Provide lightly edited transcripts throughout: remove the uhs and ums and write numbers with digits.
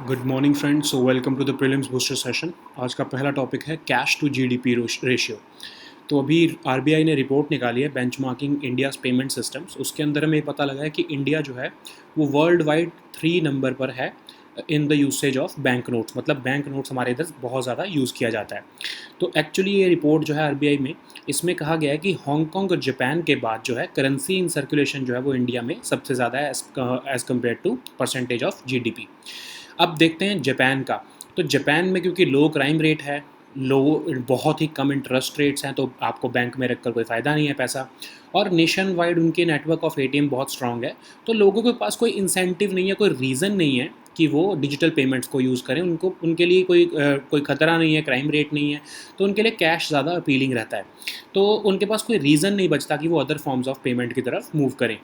Good morning friends, so welcome to the prelims booster session. आज का पहला topic है कैश टू जीडीपी रेशियो। तो अभी आरबीआई ने रिपोर्ट निकाली है बेंचमार्किंग इंडियाज पेमेंट सिस्टम्स। उसके अंदर हमें पता लगा है कि इंडिया जो है वो वर्ल्ड वाइड 3 नंबर पर है in the usage of bank notes. मतलब बैंक नोट्स हमारे इधर बहुत ज़्यादा यूज़ किया जाता है। तो एक्चुअली ये रिपोर्ट जो है आरबीआई में, इसमें कहा गया है कि हांगकांग और जापान के बाद जो है करेंसी इन सर्कुलेशन जो है वो इंडिया में सबसे ज़्यादा है as compare to percentage of GDP. अब देखते हैं जापान का। तो जापान में क्योंकि लो क्राइम रेट है, लो बहुत ही कम इंटरेस्ट रेट्स हैं, तो आपको बैंक में रखकर कोई फ़ायदा नहीं है पैसा। और नेशन वाइड उनके नेटवर्क ऑफ एटीएम बहुत स्ट्रांग है। तो लोगों के पास कोई इंसेंटिव नहीं है, कोई रीज़न नहीं है कि वो डिजिटल पेमेंट्स को यूज़ करें। उनको उनके लिए कोई ख़तरा नहीं है, क्राइम रेट नहीं है, तो उनके लिए कैश ज़्यादा अपीलिंग रहता है। तो उनके पास कोई रीज़न नहीं बचता कि वो अदर फॉर्म्स ऑफ पेमेंट की तरफ मूव करें।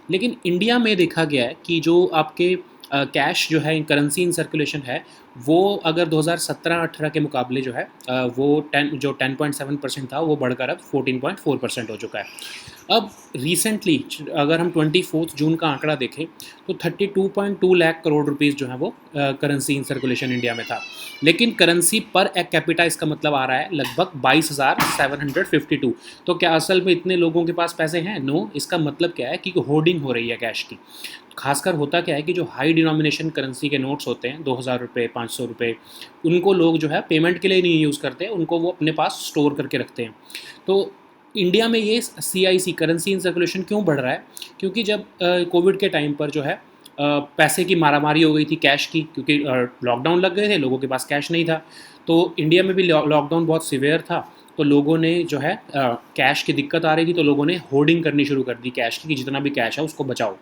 लेकिन इंडिया में देखा गया है कि जो आपके कैश जो है करेंसी इन सर्कुलेशन है, वो अगर 2017-18 के मुकाबले जो है वो 10.7% था, वो बढ़कर अब 14.4% हो चुका है। अब रिसेंटली अगर हम 24 जून का आंकड़ा देखें तो 32.2 लाख करोड़ रुपीज़ जो है वो करेंसी इन सर्कुलेशन इंडिया में था। लेकिन करेंसी पर एक कैपिटा इसका मतलब आ रहा है लगभग 22,752। तो क्या असल में इतने लोगों के पास पैसे हैं? नो। इसका मतलब क्या है कि होर्डिंग हो रही है कैश की। खासकर होता क्या है कि जो हाई डिनोमिनेशन करेंसी के नोट्स होते हैं, 2,000 रुपये, 500 रुपये, उनको लोग जो है पेमेंट के लिए नहीं यूज़ करते, उनको वो अपने पास स्टोर करके रखते हैं। तो इंडिया में ये CIC करेंसी इन सर्कुलेशन क्यों बढ़ रहा है? क्योंकि जब कोविड के टाइम पर जो है पैसे की मारामारी हो गई थी कैश की, क्योंकि लॉकडाउन लग गए थे, लोगों के पास कैश नहीं था। तो इंडिया में भी लॉकडाउन बहुत सीवियर था, तो लोगों ने जो है कैश की दिक्कत आ रही थी, तो लोगों ने होर्डिंग करनी शुरू कर दी कैश की कि जितना भी कैश है उसको बचाओ।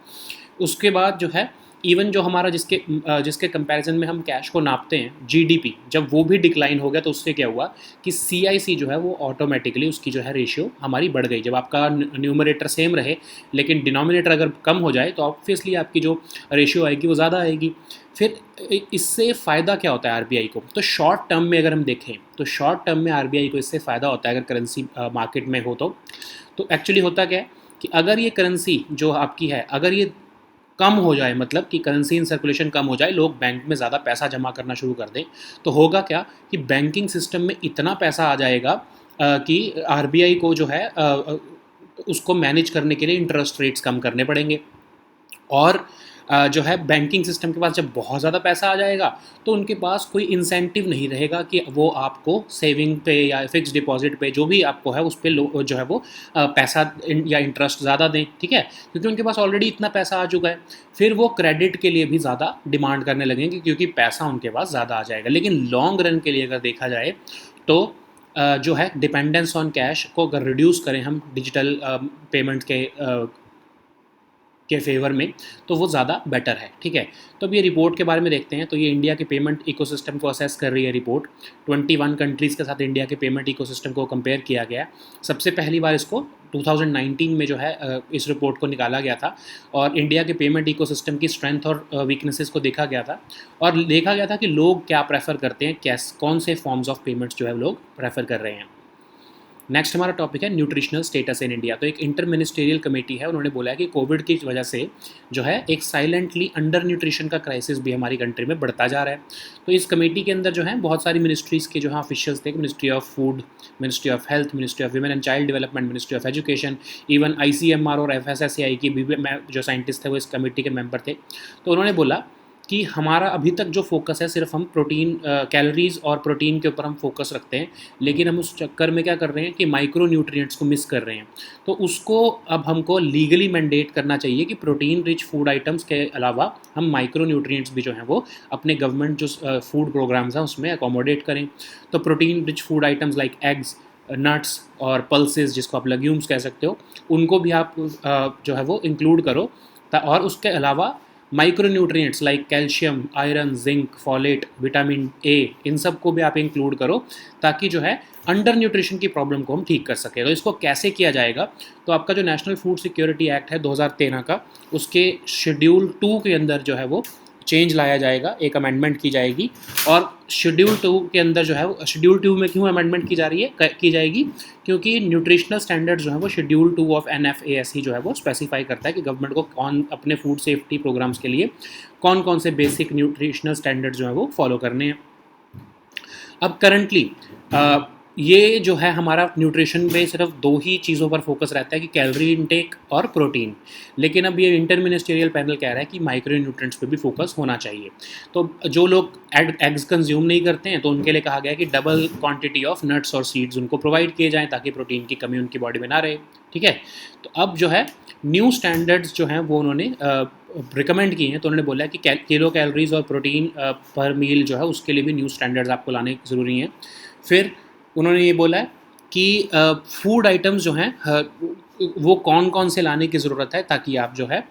उसके बाद जो है इवन जो हमारा जिसके कंपैरिजन में हम कैश को नापते हैं, जीडीपी, जब वो भी डिक्लाइन हो गया, तो उससे क्या हुआ कि CIC जो है वो ऑटोमेटिकली उसकी जो है रेशियो हमारी बढ़ गई। जब आपका न्यूमरेटर सेम रहे लेकिन डिनोमिनेटर अगर कम हो जाए, तो ऑब्वियसली आपकी जो रेशियो आएगी वो ज़्यादा आएगी। फिर इससे फ़ायदा क्या होता है आरबीआई को? तो शॉर्ट टर्म में अगर हम देखें, तो शॉर्ट टर्म में आरबीआई को इससे फ़ायदा होता है अगर करेंसी मार्केट में हो तो एक्चुअली होता क्या है कि अगर ये करेंसी जो आपकी है, अगर ये कम हो जाए, मतलब कि करेंसी इन सर्कुलेशन कम हो जाए, लोग बैंक में ज़्यादा पैसा जमा करना शुरू कर दें, तो होगा क्या कि बैंकिंग सिस्टम में इतना पैसा आ जाएगा कि आरबीआई को जो है उसको मैनेज करने के लिए इंटरेस्ट रेट्स कम करने पड़ेंगे। और जो है बैंकिंग सिस्टम के पास जब बहुत ज़्यादा पैसा आ जाएगा, तो उनके पास कोई इंसेंटिव नहीं रहेगा कि वो आपको सेविंग पे या फिक्स डिपॉजिट पे जो भी आपको है उस पर जो है वो पैसा या इंटरेस्ट ज़्यादा दें। ठीक है, क्योंकि उनके पास ऑलरेडी इतना पैसा आ चुका है। फिर वो क्रेडिट के लिए भी ज़्यादा डिमांड करने लगेंगे, क्योंकि पैसा उनके पास ज़्यादा आ जाएगा। लेकिन लॉन्ग रन के लिए अगर देखा जाए तो जो है डिपेंडेंस ऑन कैश को अगर रिड्यूस करें हम डिजिटल पेमेंट के फेवर में, तो वो ज़्यादा बेटर है। ठीक है, तो अब ये रिपोर्ट के बारे में देखते हैं। तो ये इंडिया के पेमेंट इकोसिस्टम को असेस कर रही है रिपोर्ट। 21 कंट्रीज़ के साथ इंडिया के पेमेंट इकोसिस्टम को कंपेयर किया गया है। सबसे पहली बार इसको 2019 में जो है इस रिपोर्ट को निकाला गया था, और इंडिया के पेमेंट इकोसिस्टम की स्ट्रेंथ और वीकनेसेस को देखा गया था, और देखा गया था कि लोग क्या प्रेफर करते हैं, कौन से फॉर्म्स ऑफ पेमेंट्स जो है लोग प्रेफर कर रहे हैं। नेक्स्ट हमारा टॉपिक है न्यूट्रिशनल स्टेटस इन इंडिया। तो एक इंटर मिनिस्टेरियल कमेटी है, उन्होंने बोला है कि कोविड की वजह से जो है एक साइलेंटली अंडर न्यूट्रिशन का क्राइसिस भी हमारी कंट्री में बढ़ता जा रहा है। तो इस कमेटी के अंदर जो है बहुत सारी मिनिस्ट्रीज़ के जो है ऑफिशियल्स थे, ministry of food, ministry of health, ministry of women and child development, ministry of education, even ICMR और FSSAI की भी जो साइंटिस्ट थे वो इस कमेटी के मेंबर थे। तो उन्होंने बोला कि हमारा अभी तक जो फोकस है सिर्फ हम प्रोटीन, कैलोरीज और प्रोटीन के ऊपर हम फोकस रखते हैं, लेकिन हम उस चक्कर में क्या कर रहे हैं कि माइक्रो न्यूट्रिएंट्स को मिस कर रहे हैं। तो उसको अब हमको लीगली मैंडेट करना चाहिए कि प्रोटीन रिच फूड आइटम्स के अलावा हम माइक्रो न्यूट्रिएंट्स भी जो हैं वो अपने गवर्नमेंट जो फूड प्रोग्राम्स हैं उसमें अकोमोडेट करें। तो protein rich food items like eggs, nuts और पल्सेस, जिसको आप लेग्यूम्स कह सकते हो, उनको भी आप जो है वो इंक्लूड करो। और उसके अलावा micro nutrients like calcium, iron, zinc, folate, vitamin A, इन सब को भी आप इंक्लूड करो, ताकि जो है अंडर न्यूट्रिशन की प्रॉब्लम को हम ठीक कर सकें। तो इसको कैसे किया जाएगा? तो आपका जो नेशनल फूड सिक्योरिटी एक्ट है 2013 का, उसके शेड्यूल 2 के अंदर जो है वो चेंज लाया जाएगा, एक अमेंडमेंट की जाएगी। और शेड्यूल 2 के अंदर जो है, शेड्यूल 2 में क्यों अमेंडमेंट की जाएगी? क्योंकि न्यूट्रिशनल स्टैंडर्ड्स जो है वो शेड्यूल 2 ऑफ NFASE जो है वो स्पेसिफाई करता है कि गवर्नमेंट को कौन अपने फूड सेफ्टी प्रोग्राम्स के लिए कौन कौन से बेसिक न्यूट्रिशनल स्टैंडर्ड जो है वो फॉलो करने हैं। अब करंटली ये जो है हमारा न्यूट्रिशन में सिर्फ दो ही चीज़ों पर फोकस रहता है कि कैलोरी इनटेक और प्रोटीन, लेकिन अब ये इंटर मिनिस्टेरियल पैनल कह रहा है कि माइक्रो न्यूट्रिएंट्स पे भी फोकस होना चाहिए। तो जो लोग एग्स कंज्यूम नहीं करते हैं तो उनके लिए कहा गया है कि डबल क्वांटिटी ऑफ नट्स और सीड्स उनको प्रोवाइड किए जाएँ ताकि प्रोटीन की कमी उनकी बॉडी में ना रहे। ठीक है, तो अब जो है न्यू स्टैंडर्ड्स जो हैं वो उन्होंने रिकमेंड किए हैं। तो उन्होंने बोला है कि किलो कैलोरीज और प्रोटीन पर मील जो है उसके लिए भी न्यू स्टैंडर्ड्स आपको लाने ज़रूरी हैं। फिर उन्होंने ये बोला है कि फूड आइटम्स जो हैं वो कौन कौन से लाने की ज़रूरत है ताकि आप जो है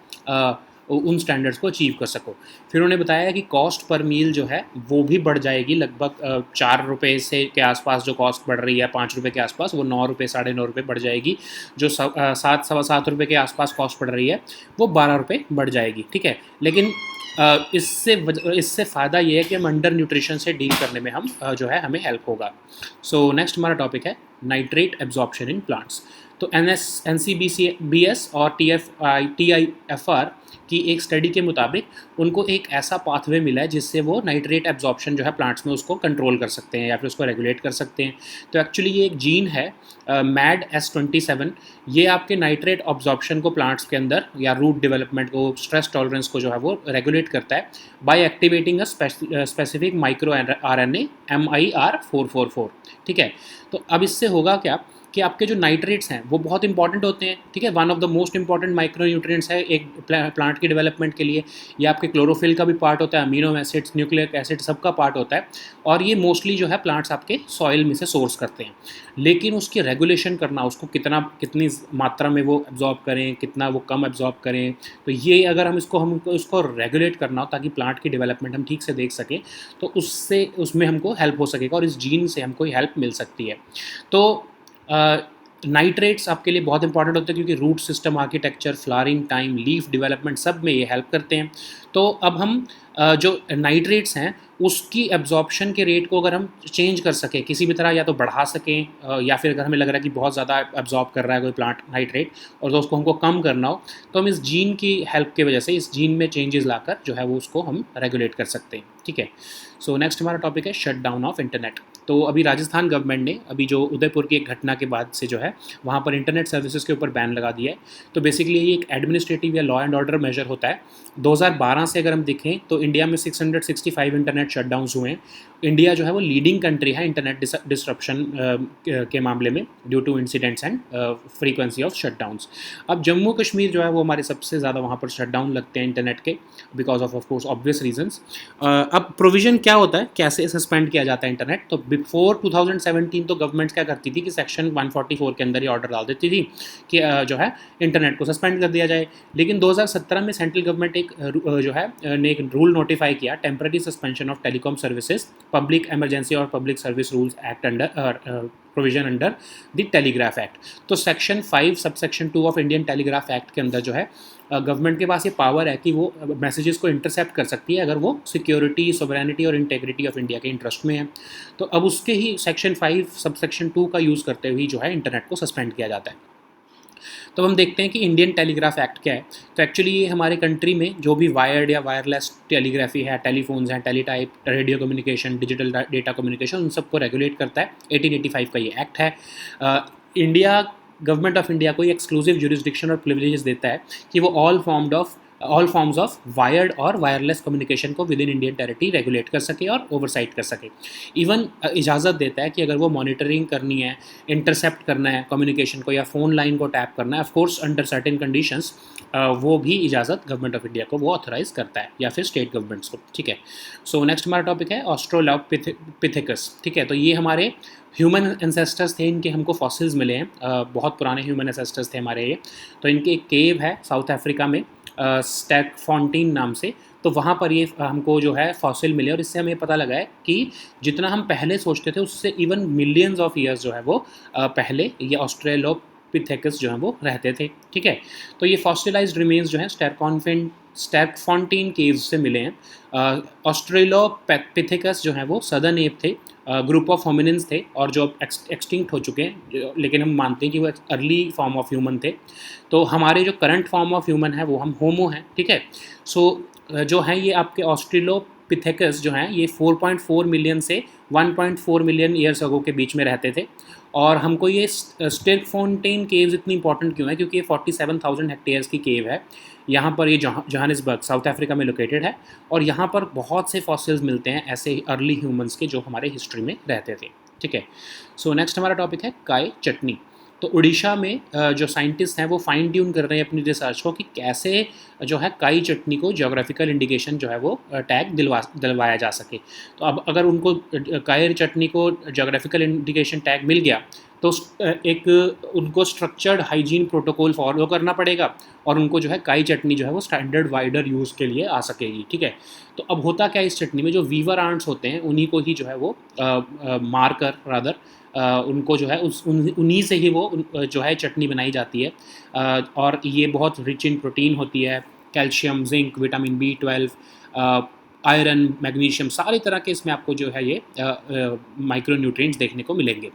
उन स्टैंडर्ड्स को अचीव कर सको। फिर उन्होंने बताया कि कॉस्ट पर मील जो है वो भी बढ़ जाएगी, लगभग 4 रुपये से के आसपास जो कॉस्ट बढ़ रही है 5 रुपये के आसपास, वो 9 रुपये 9.5 रुपये बढ़ जाएगी। जो 7 सवा 7 रुपये के आसपास कॉस्ट बढ़ रही है वो 12 रुपये बढ़ जाएगी। ठीक है, लेकिन इससे फ़ायदा ये है कि हम अंडर न्यूट्रिशन से डील करने में हम जो है हमें हेल्प होगा। सो नेक्स्ट हमारा टॉपिक है नाइट्रेट एब्जॉर्प्शन इन प्लांट्स। तो NCBS और TIFR की एक स्टडी के मुताबिक उनको एक ऐसा पाथवे मिला है जिससे वो नाइट्रेट एब्जॉर्प्शन जो है प्लांट्स में उसको कंट्रोल कर सकते हैं या फिर उसको रेगुलेट कर सकते हैं। तो एक्चुअली ये एक जीन है MAD-S27, ये आपके नाइट्रेट एब्जॉर्प्शन को प्लांट्स के अंदर या रूट डेवलपमेंट को, स्ट्रेस टॉलरेंस को जो है वो रेगुलेट करता है by activating a specific micro RNA MIR444। ठीक है, तो अब इससे होगा क्या कि आपके जो नाइट्रेट्स हैं वो बहुत इंपॉर्टेंट होते हैं। ठीक है, one of the most important micro nutrients है एक प्लांट की डेवलपमेंट के लिए। ये आपके क्लोरोफिल का भी पार्ट होता है, अमीनो एसिड्स, न्यूक्लिक एसिड सबका पार्ट होता है, और ये मोस्टली जो है प्लांट्स आपके सॉइल में से सोर्स करते हैं। लेकिन उसकी रेगुलेशन करना, उसको कितनी मात्रा में वो एब्जॉर्ब करें, कितना वो कम एब्जॉर्ब करें, तो ये अगर हमको उसको रेगुलेट करना हो ताकि प्लांट की डेवलपमेंट हम ठीक से देख सकें तो उसमें हमको हेल्प हो सकेगा और इस जीन से हमको हेल्प मिल सकती है। तो नाइट्रेट्स आपके लिए बहुत इंपॉर्टेंट होते हैं क्योंकि root system architecture, flowering time, leaf development सब में ये हेल्प करते हैं। तो अब हम जो नाइट्रेट्स हैं उसकी एब्जॉर्प्शन के रेट को अगर हम चेंज कर सकें किसी भी तरह, या तो बढ़ा सकें या फिर अगर हमें लग रहा है कि बहुत ज़्यादा एब्जॉर्ब कर रहा है कोई प्लांट नाइट्रेट और तो उसको हमको कम करना हो, तो हम इस जीन की हेल्प की वजह से इस जीन में चेंजेस लाकर जो है वो उसको हम रेगुलेट कर सकते हैं। ठीक है, सो नेक्स्ट हमारा टॉपिक है शट डाउन ऑफ इंटरनेट। तो अभी राजस्थान गवर्नमेंट ने अभी जो उदयपुर की एक घटना के बाद से जो है वहाँ पर इंटरनेट सर्विसेज के ऊपर बैन लगा दिया है। तो बेसिकली ये एक एडमिनिस्ट्रेटिव या लॉ एंड ऑर्डर मेजर होता है। 2012 से अगर हम देखें तो इंडिया में 665 इंटरनेट शटडाउन्स हुए हैं। इंडिया जो है वो लीडिंग कंट्री है इंटरनेट डिसरप्शन के मामले में due to incidents and frequency of shutdowns. अब जम्मू कश्मीर जो है वो हमारे सबसे ज़्यादा वहाँ पर शटडाउन लगते हैं इंटरनेट के because of course obvious reasons. अब प्रोविज़न क्या होता है, कैसे सस्पेंड किया जाता है इंटरनेट, तो बिफोर 2017 तो गवर्नमेंट क्या करती थी कि सेक्शन 144 के अंदर ही ऑर्डर डाल देती थी कि जो है इंटरनेट को सस्पेंड कर दिया जाए। लेकिन 2017 में सेंट्रल गवर्नमेंट जो है ने एक रूल नोटिफाई किया, temporary suspension of telecom services public emergency और public service rules act under provision under the telegraph act. तो section 5 subsection 2 of Indian telegraph act के अंदर जो है गवर्नमेंट के पास ये पावर है कि वो मैसेजेस को इंटरसेप्ट कर सकती है अगर वो सिक्योरिटी, सोवरेनिटी और इंटेग्रिटी ऑफ इंडिया के इंटरेस्ट में है। तो अब उसके ही सेक्शन 5 सबसेक्शन 2 का यूज़ करते हुए जो है इंटरनेट को सस्पेंड किया जाता है। तो हम देखते हैं कि इंडियन टेलीग्राफ एक्ट क्या है। तो एक्चुअली ये हमारे कंट्री में जो भी वायर्ड या वायरलेस टेलीग्राफी है, टेलीफोन्स हैं, teletype, radio communication, digital data communication, उन सबको रेगुलेट करता है। 1885 का ये एक्ट है। इंडिया गवर्नमेंट ऑफ इंडिया को एक्सक्लूसिव ज्यूरिसडिक्शन और प्रिविलेजेस देता है कि वो ऑल फॉर्म्स ऑफ वायर्ड और वायरलेस कम्युनिकेशन को with in Indian territory regulate कर सके और ओवरसाइट कर सके। इवन इजाज़त देता है कि अगर वो मॉनिटरिंग करनी है, इंटरसेप्ट करना है कम्युनिकेशन को या फ़ोन लाइन को टैप करना है, of course under certain conditions, वो भी इजाज़त गवर्नमेंट ऑफ इंडिया को वो ऑथराइज़ करता है या फिर स्टेट गवर्नमेंट्स को। ठीक है, सो नेक्स्ट हमारा टॉपिक है ऑस्ट्रेलोपिथेकस। ठीक है, तो ये हमारे ह्यूमन एंसेस्टर्स थे, इनके हमको फॉसिल्स मिले हैं, बहुत पुराने ह्यूमन एंसेस्टर्स थे हमारे ये। तो इनके एक केव है साउथ अफ्रीका में स्टैकफॉन्टीन नाम से, तो वहाँ पर ये हमको जो है फॉसिल मिले और इससे हमें पता लगा है कि जितना हम पहले सोचते थे उससे इवन मिलियंस ऑफ ईयर्स जो है वो पहले ये ऑस्ट्रेलोपिथेकस जो है वो रहते थे। ठीक है, तो ये फॉसिलाइज्ड रिमेन्स जो हैं स्टैकफॉन्टीन केव्स से मिले हैं। ऑस्ट्रेलोपिथेकस जो है वो सदर्न एप थे, ग्रुप ऑफ होमिनिन्स थे और जो एक्सटिंक्ट हो चुके हैं, लेकिन हम मानते हैं कि वो अर्ली फॉर्म ऑफ ह्यूमन थे। तो हमारे जो करंट फॉर्म ऑफ ह्यूमन है वो हम होमो हैं। ठीक है, सो जो हैं ये आपके ऑस्ट्रेलोपिथेकस जो हैं ये 4.4 मिलियन से 1.4 मिलियन ईयर्स अगो के बीच में रहते थे। और हमको ये स्टिरफोंटेन केव्स इतनी इंपॉर्टेंट क्यों है, क्योंकि ये 47,000 हेक्टेयर्स की केव है। यहाँ पर ये जोहानिसबर्ग साउथ अफ्रीका में लोकेटेड है, और यहाँ पर बहुत से फॉसिल्स मिलते हैं ऐसे अर्ली ह्यूमंस के जो हमारे हिस्ट्री में रहते थे। ठीक है, सो नेक्स्ट हमारा टॉपिक है काय चटनी। तो उड़ीसा में जो साइंटिस्ट हैं वो फाइन ट्यून कर रहे हैं अपनी रिसर्च को कि कैसे जो है काई चटनी को ज्योग्राफिकल इंडिकेशन जो है वो टैग दिलवाया जा सके। तो अब अगर उनको काई चटनी को ज्योग्राफिकल इंडिकेशन टैग मिल गया तो एक उनको स्ट्रक्चर्ड हाइजीन प्रोटोकॉल फॉलो करना पड़ेगा, और उनको जो है काई चटनी जो है वो स्टैंडर्ड वाइडर यूज़ के लिए आ सकेगी। ठीक है, तो अब होता क्या है इस चटनी में, जो वीवर आंट्स होते हैं उन्हीं को ही जो है वो मार कर रादर उनको जो है उन्हीं से ही वो जो है चटनी बनाई जाती है। और ये बहुत रिच इन प्रोटीन होती है, calcium, zinc, vitamin B12, iron, magnesium, सारी तरह के इसमें आपको जो है ये माइक्रो न्यूट्रिएंट्स देखने को मिलेंगे।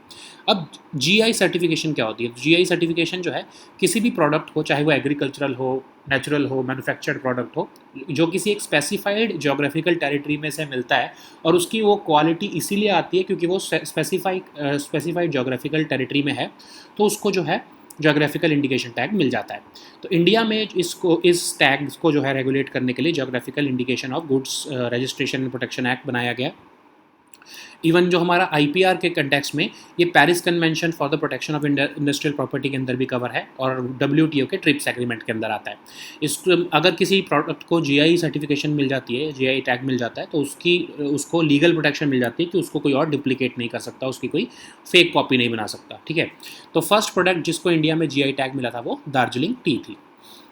अब जीआई सर्टिफिकेशन क्या होती है? जीआई सर्टिफिकेशन जो है किसी भी प्रोडक्ट को, चाहे वो एग्रीकल्चरल हो, नेचुरल हो, मैन्युफैक्चर्ड प्रोडक्ट हो, जो किसी एक स्पेसिफाइड ज्योग्राफिकल टेरिटरी में से मिलता है, और उसकी वो क्वालिटी इसीलिए आती है क्योंकि वो स्पेसिफाइड ज्योग्राफिकल टेरिटरी में है, तो उसको जो है ज्योग्राफिकल इंडिकेशन टैग मिल जाता है। तो इंडिया में इस टैग को जो है रेगुलेट करने के लिए geographical indication of goods registration and protection act बनाया गया। इवन जो हमारा आईपीआर के कंटेक्स्ट में ये Paris convention for the protection of industrial property के अंदर भी कवर है, और डब्ल्यूटीओ के ट्रिप्स एग्रीमेंट के अंदर आता है। इस अगर किसी प्रोडक्ट को जीआई सर्टिफिकेशन मिल जाती है, जीआई टैग मिल जाता है, तो उसको लीगल प्रोटेक्शन मिल जाती है कि उसको कोई और डुप्लीकेट नहीं कर सकता, उसकी कोई फेक कॉपी नहीं बना सकता। ठीक है, तो फर्स्ट प्रोडक्ट जिसको इंडिया में जीआई टैग मिला था वो दार्जिलिंग टी थी।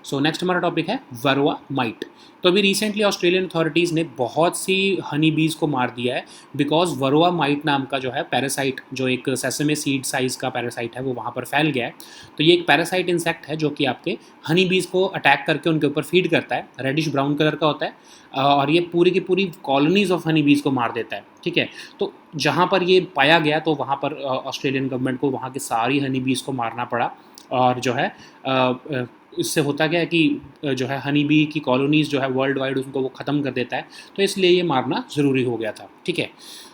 सो नेक्स्ट हमारा टॉपिक है वरवा माइट। तो अभी रिसेंटली ऑस्ट्रेलियन अथॉरिटीज़ ने बहुत सी हनी बीज को मार दिया है, बिकॉज वरवा माइट नाम का जो है पैरासाइट, जो एक सेसमे सीड साइज़ का पैरासाइट है, वो वहाँ पर फैल गया है। तो ये एक पैरासाइट इंसेक्ट है जो कि आपके हनी बीज को अटैक करके उनके ऊपर फीड करता है, रेडिश ब्राउन कलर का होता है, और ये पूरी की पूरी कॉलोनीज़ ऑफ हनी बीज को मार देता है। ठीक है, तो जहाँ पर ये पाया गया तो वहाँ पर ऑस्ट्रेलियन गवर्नमेंट को वहाँ की सारी हनी बीज को मारना पड़ा, और जो है इससे होता क्या है कि जो है हनी बी की कॉलोनीज़ जो है वर्ल्ड वाइड उनको वो ख़त्म कर देता है, तो इसलिए ये मारना ज़रूरी हो गया था। ठीक है,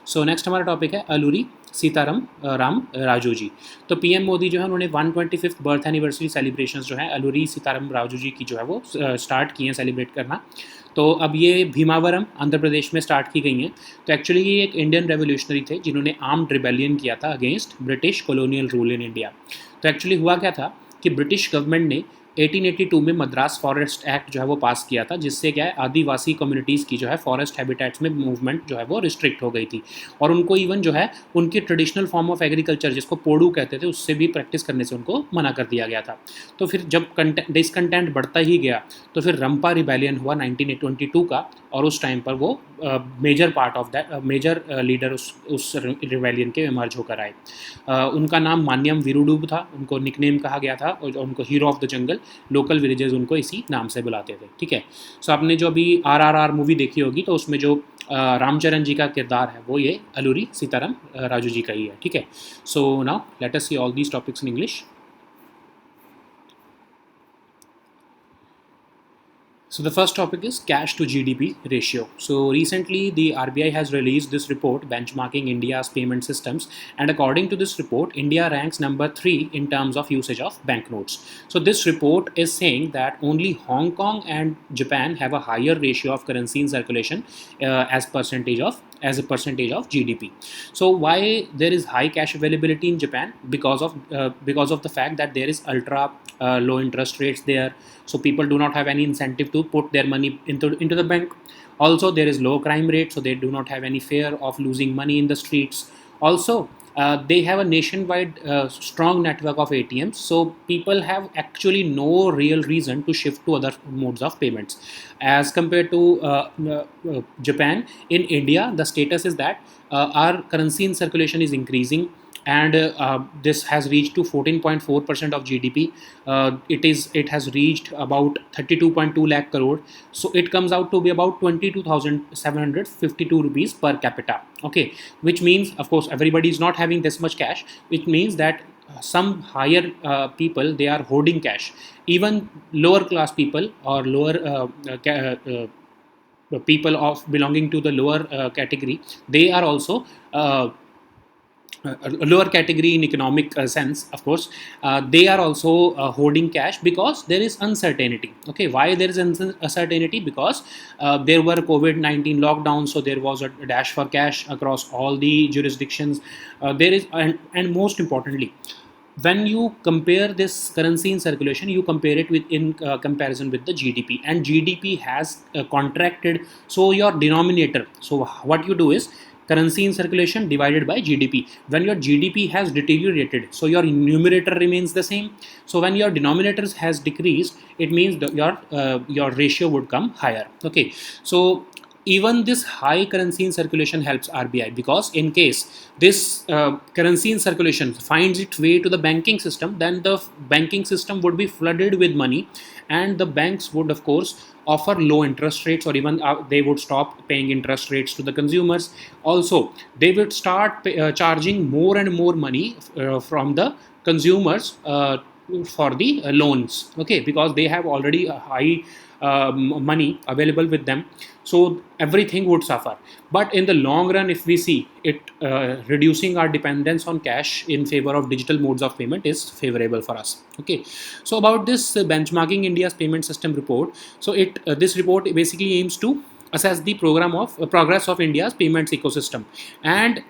सो नेक्स्ट हमारा टॉपिक है अलूरी सीताराम राजू जी। तो पीएम मोदी जो है उन्होंने 125th बर्थ एनिवर्सरी सेलिब्रेशंस जो है अलूरी सीताराम राजू जी की जो है वो स्टार्ट किए हैं सेलिब्रेट करना। तो अब ये भीमावरम आंध्र प्रदेश में स्टार्ट की गई हैं। तो एक्चुअली ये एक इंडियन रेवोल्यूशनरी थे जिन्होंने आर्म्ड रिबेलियन किया था against British colonial rule in India. तो एक्चुअली हुआ क्या था कि ब्रिटिश गवर्नमेंट ने 1882 में मद्रास फॉरेस्ट एक्ट जो है वो पास किया था, जिससे क्या है आदिवासी कम्युनिटीज़ की जो है फॉरेस्ट हैबिटेट्स में मूवमेंट जो है वो रिस्ट्रिक्ट हो गई थी, और उनको इवन जो है उनकी ट्रेडिशनल फॉर्म ऑफ एग्रीकल्चर जिसको पोडू कहते थे उससे भी प्रैक्टिस करने से उनको मना कर दिया गया था। तो फिर जब डिसकंटेंट बढ़ता ही गया तो फिर रंपा रिबेलियन हुआ 1922 का, और उस टाइम पर वो major part of that major leader उस रिबेलियन के इमर्ज होकर आए। उनका नाम मान्यम वीरुडूब था, उनको निकनेम कहा गया था, और उनको hero of the jungle, local villages उनको इसी नाम से बुलाते थे। ठीक है, सो आपने जो अभी RRR मूवी देखी होगी तो उसमें जो रामचरण जी का किरदार है वो ये अलूरी सीताराम राजू जी का ही है। ठीक है, so now let us see all these topics in English. So the first topic is cash to GDP ratio. So recently the RBI has released this report benchmarking India's payment systems, and according to this report India ranks number 3 in terms of usage of banknotes. So this report is saying that only Hong Kong and Japan have a higher ratio of currency in circulation as a percentage of GDP. So why there is high cash availability in Japan? Because of the fact that there is ultra low interest rates there, so people do not have any incentive to put their money into the bank. Also there is low crime rate, so they do not have any fear of losing money in the streets. Also they have a nationwide strong network of ATMs, so people have actually no real reason to shift to other modes of payments. As compared to Japan, in India the status is that our currency in circulation is increasing, and this has reached to 14.4% of GDP. It has reached about 32.2 lakh crore, so it comes out to be about 22,752 rupees per capita. Okay, which means of course everybody is not having this much cash, which means that some higher people, they are hoarding cash. Even lower class people or lower people of belonging to the lower category, they are also a lower category in economic sense, of course, they are also hoarding cash because there is uncertainty. Okay, why there is uncertainty? Because there were COVID-19 lockdowns, so there was a dash for cash across all the jurisdictions. There is, and most importantly, when you compare this currency in circulation, you compare it with in comparison with the GDP, and GDP has contracted. So your denominator. So what you do is currency in circulation divided by GDP. When your GDP has deteriorated, so your numerator remains the same. So when your denominator has decreased, it means that your ratio would come higher. Okay, so even this high currency in circulation helps RBI, because in case this currency in circulation finds its way to the banking system, then the banking system would be flooded with money, and the banks would, of course, offer low interest rates, or even they would stop paying interest rates to the consumers. Also, they would start charging more and more money from the consumers for the loans. Okay, because they have already a high money available with them, so everything would suffer. But in the long run, if we see it, reducing our dependence on cash in favor of digital modes of payment is favorable for us. Okay, so about this benchmarking India's payment system report. So it this report basically aims to assess the progress of India's payments ecosystem, and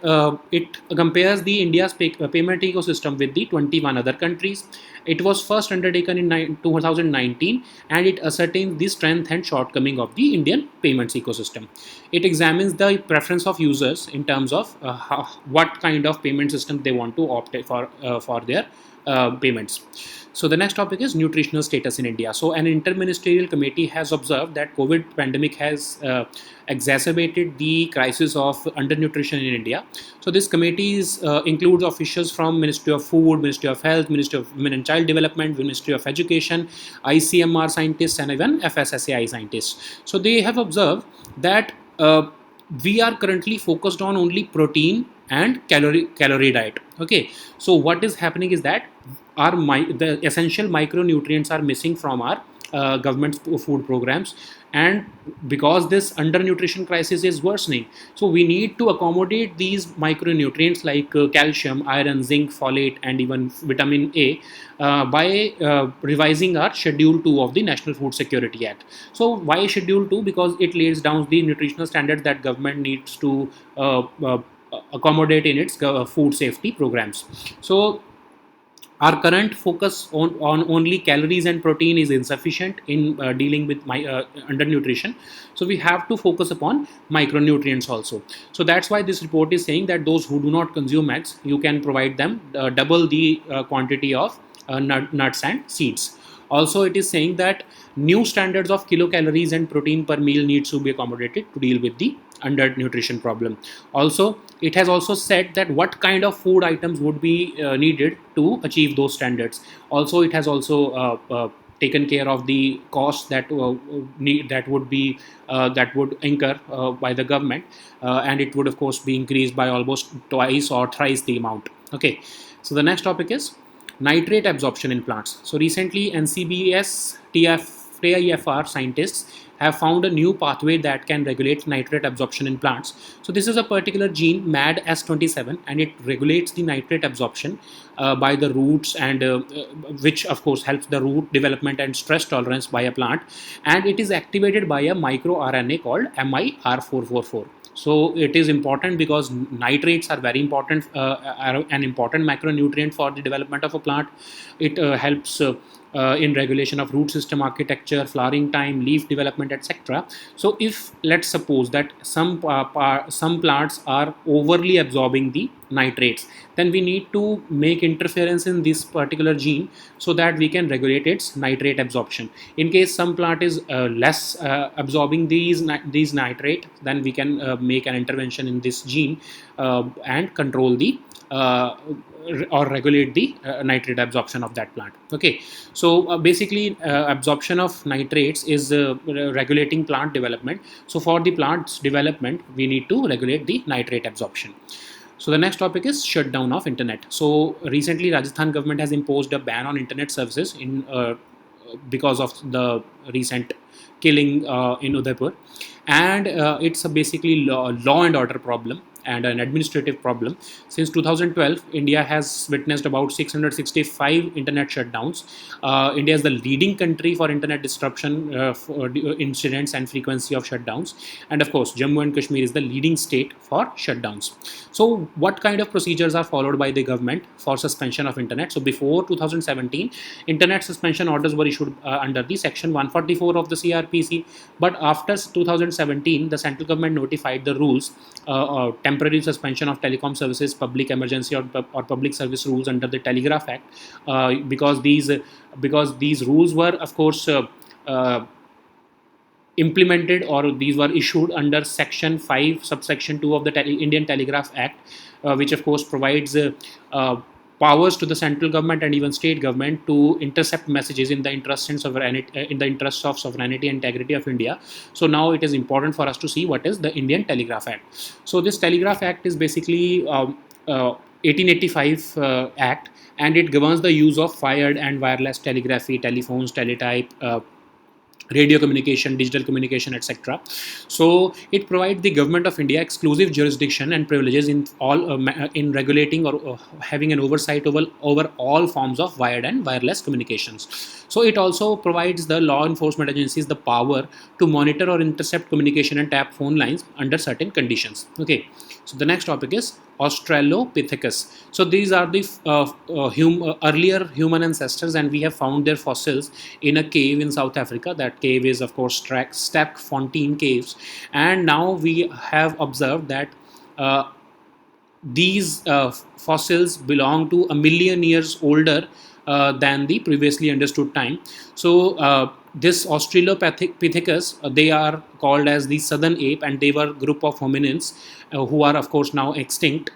it compares the India's payment ecosystem with the 21 other countries. It was first undertaken in 2019, and it ascertains the strength and shortcoming of the Indian payments ecosystem. It examines the preference of users in terms of what kind of payment system they want to opt for their payments. So the next topic is nutritional status in India. So an interministerial committee has observed that COVID pandemic has exacerbated the crisis of undernutrition in India. So this committee includes officials from Ministry of Food, Ministry of Health, Ministry of Women and Child Development, Ministry of Education, ICMR scientists, and even FSSAI scientists. So they have observed that we are currently focused on only protein and calorie diet. Okay, so what is happening is that the essential micronutrients are missing from our government food programs, and because this undernutrition crisis is worsening, so we need to accommodate these micronutrients like calcium, iron, zinc, folate, and even vitamin A by revising our Schedule 2 of the National Food Security Act. So why Schedule 2? Because it lays down the nutritional standards that government needs to accommodate in its food safety programs. So our current focus on only calories and protein is insufficient in dealing with undernutrition. So we have to focus upon micronutrients also. So that's why this report is saying that those who do not consume eggs, you can provide them double the quantity of nuts and seeds. Also, it is saying that new standards of kilocalories and protein per meal needs to be accommodated to deal with the undernutrition problem. Also, it has also said that what kind of food items would be needed to achieve those standards. Also, it has also taken care of the costs that would incur by the government, and it would of course be increased by almost twice or thrice the amount. Okay, so the next topic is nitrate absorption in plants. So recently, NCBS TIFR scientists have found a new pathway that can regulate nitrate absorption in plants. So this is a particular gene, MADS27, and it regulates the nitrate absorption by the roots, and which of course helps the root development and stress tolerance by a plant, and it is activated by a microRNA called MIR444. So it is important because nitrates are very important, are an important macronutrient for the development of a plant. It helps in regulation of root system architecture, flowering time, leaf development, etc. So if let's suppose that some plants are overly absorbing the nitrates, then we need to make interference in this particular gene so that we can regulate its nitrate absorption. In case some plant is less absorbing these nitrate, then we can make an intervention in this gene and control the or regulate the nitrate absorption of that plant. Okay, so basically absorption of nitrates is regulating plant development. So for the plant's development, we need to regulate the nitrate absorption. So the next topic is shutdown of internet. So recently Rajasthan government has imposed a ban on internet services in because of the recent killing in Udaipur. and it's a basically law and order problem and an administrative problem. Since 2012, India has witnessed about 665 internet shutdowns. India is the leading country for internet disruption for incidents and frequency of shutdowns. And of course, Jammu and Kashmir is the leading state for shutdowns. So, what kind of procedures are followed by the government for suspension of internet? So, before 2017, internet suspension orders were issued under the section 144 of the CRPC. But after 2017, the central government notified the rules, temporary suspension of telecom services, public emergency or public service rules under the Telegraph Act, because these rules were, of course, implemented, or these were issued under section 5 subsection 2 of the Indian Telegraph Act, which of course provides powers to the central government and even state government to intercept messages in the interest and in the interests of sovereignty and integrity of India. So now it is important for us to see what is the Indian Telegraph Act. So this Telegraph Act is basically 1885 Act, and it governs the use of wired and wireless telegraphy, telephones, teletype, radio communication, digital communication, etc. So it provides the government of India exclusive jurisdiction and privileges in all in regulating or having an oversight over all forms of wired and wireless communications. So it also provides the law enforcement agencies the power to monitor or intercept communication and tap phone lines under certain conditions. Okay, so the next topic is Australopithecus. So these are the earlier human ancestors, and we have found their fossils in a cave in South Africa. That cave is, of course, Sterkfontein Caves, and now we have observed that these fossils belong to a million years older than the previously understood time. So this Australopithecus, they are called as the southern ape, and they were a group of hominins who are of course now extinct,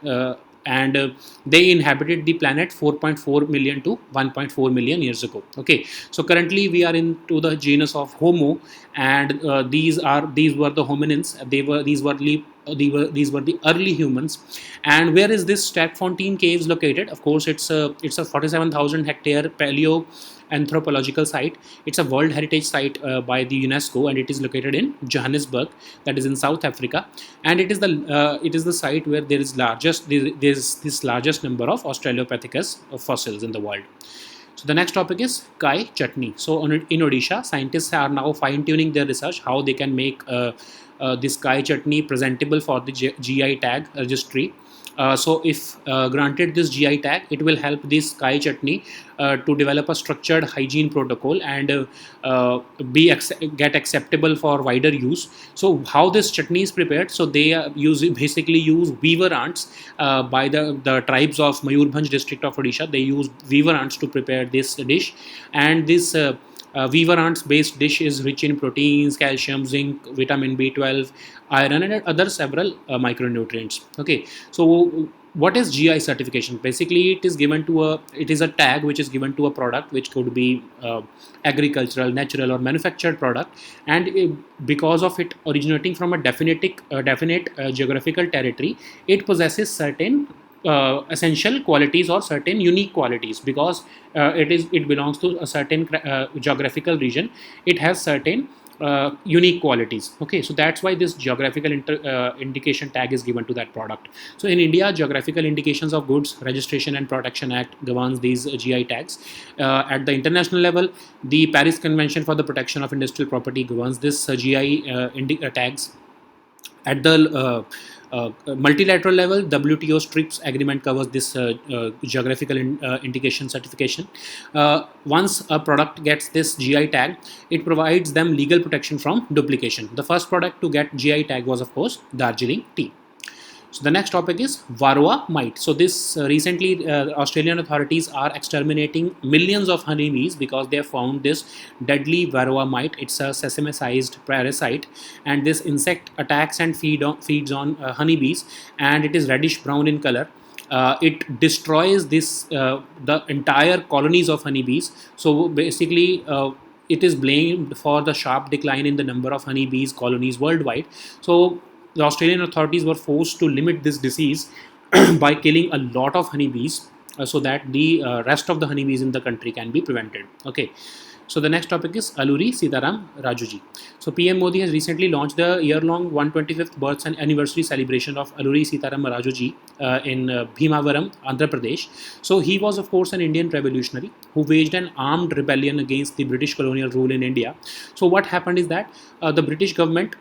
and they inhabited the planet 4.4 million to 1.4 million years ago. Okay, so currently we are into the genus of Homo, and these were the hominins. These were the early humans. And where is this Sterkfontein Caves located? Of course, it's a 47,000 hectare paleo anthropological site. It's a World Heritage Site by the UNESCO, and it is located in Johannesburg, that is in South Africa. And it is the site where there is this largest number of Australopithecus fossils in the world. So the next topic is Kai chutney. So in Odisha, scientists are now fine-tuning their research how they can make this Kai chutney presentable for the GI tag registry. So if granted this GI tag, it will help this Kai chutney to develop a structured hygiene protocol and get acceptable for wider use. So how this chutney is prepared? So they basically use weaver ants by the tribes of Mayurbhanj district of Odisha. They use weaver ants to prepare this dish, and this weaver ants based dish is rich in proteins, calcium, zinc, vitamin B12, iron, and other several micronutrients. Okay, so what is GI certification? Basically, it is a tag which is given to a product, which could be agricultural, natural, or manufactured product, and because of it originating from a definite geographical territory, it possesses certain essential qualities or certain unique qualities. Because it belongs to a certain geographical region, it has certain unique qualities. Okay, so that's why this geographical indication tag is given to that product. So in India, Geographical Indications of Goods Registration and Protection Act governs these GI tags. At the international level, the Paris Convention for the Protection of Industrial Property governs this GI tags. At the multilateral level, WTO TRIPS agreement covers this geographical indication certification. Once a product gets this GI tag, it provides them legal protection from duplication. The first product to get GI tag was, of course, Darjeeling tea. So the next topic is Varroa mite. So this recently Australian authorities are exterminating millions of honeybees because they have found this deadly Varroa mite. It's a sesame-sized parasite, and this insect attacks and feeds on honeybees, and it is reddish brown in color. It destroys the entire colonies of honeybees. So basically, it is blamed for the sharp decline in the number of honeybees colonies worldwide. So the Australian authorities were forced to limit this disease by killing a lot of honeybees so that the rest of the honeybees in the country can be prevented. Okay, So the next topic is Alluri Sitaram Rajuji. So PM Modi has recently launched the year-long 125th birth and anniversary celebration of Alluri Sitaram Rajuji in Bhimavaram, Andhra Pradesh. So he was, of course, an Indian revolutionary who waged an armed rebellion against the British colonial rule in India. So what happened is that the British government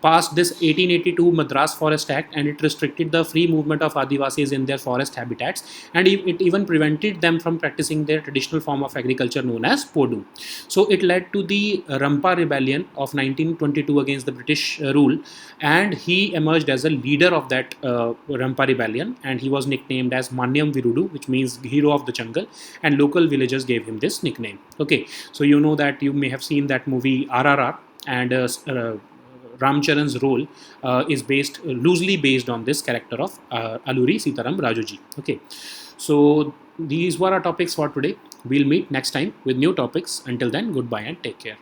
passed this 1882 Madras Forest Act, and it restricted the free movement of Adivasis in their forest habitats, and it even prevented them from practicing their traditional form of agriculture known as Podu. So it led to the Rampa Rebellion of 1922 against the British rule, and he emerged as a leader of that Rampa Rebellion, and he was nicknamed as Manyam Virudu, which means hero of the jungle, and local villagers gave him this nickname. Okay, so you know that you may have seen that movie RRR, and Ramcharan's role is loosely based on this character of Alluri Sitaram Rajuji. Okay, so these were our topics for today. We'll meet next time with new topics. Until then, goodbye and take care.